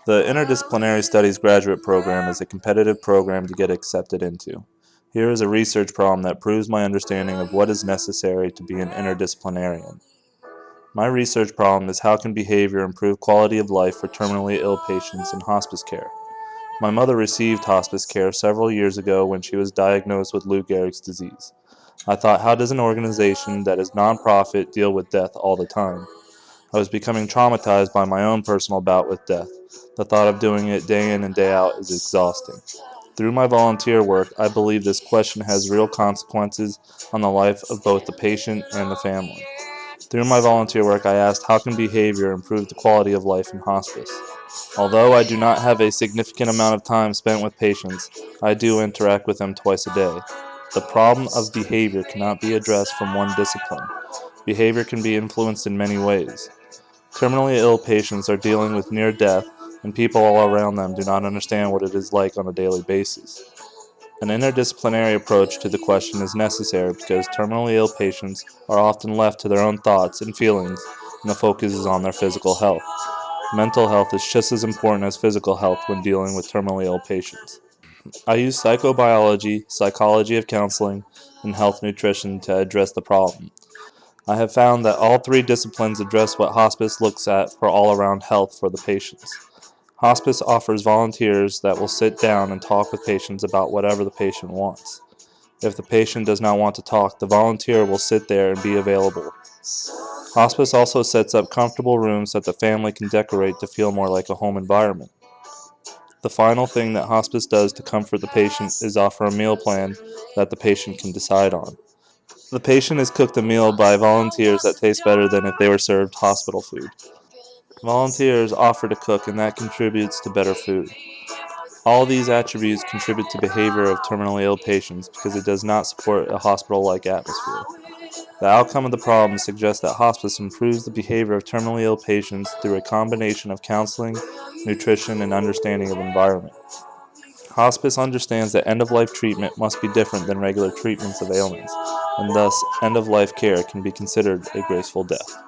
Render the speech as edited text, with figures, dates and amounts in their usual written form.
The Interdisciplinary Studies graduate program is a competitive program to get accepted into. Here is a research problem that proves my understanding of what is necessary to be an interdisciplinarian. My research problem is how can behavior improve quality of life for terminally ill patients in hospice care. My mother received hospice care several years ago when she was diagnosed with Lou Gehrig's disease. I thought, how does an organization that is nonprofit deal with death all the time? I was becoming traumatized by my own personal bout with death. The thought of doing it day in and day out is exhausting. Through my volunteer work, I believe this question has real consequences on the life of both the patient and the family. Through my volunteer work, I asked how can behavior improve the quality of life in hospice? Although I do not have a significant amount of time spent with patients, I do interact with them twice a day. The problem of behavior cannot be addressed from one discipline. Behavior can be influenced in many ways. Terminally ill patients are dealing with near death, and people all around them do not understand what it is like on a daily basis. An interdisciplinary approach to the question is necessary because terminally ill patients are often left to their own thoughts and feelings, and the focus is on their physical health. Mental health is just as important as physical health when dealing with terminally ill patients. I use psychobiology, psychology of counseling, and health nutrition to address the problem. I have found that all three disciplines address what hospice looks at for all-around health for the patients. Hospice offers volunteers that will sit down and talk with patients about whatever the patient wants. If the patient does not want to talk, the volunteer will sit there and be available. Hospice also sets up comfortable rooms that the family can decorate to feel more like a home environment. The final thing that hospice does to comfort the patient is offer a meal plan that the patient can decide on. The patient is cooked a meal by volunteers that tastes better than if they were served hospital food. Volunteers offer to cook, and that contributes to better food. All these attributes contribute to behavior of terminally ill patients because it does not support a hospital-like atmosphere. The outcome of the problem suggests that hospice improves the behavior of terminally ill patients through a combination of counseling, nutrition, and understanding of environment. Hospice understands that end-of-life treatment must be different than regular treatments of ailments, and thus end-of-life care can be considered a graceful death.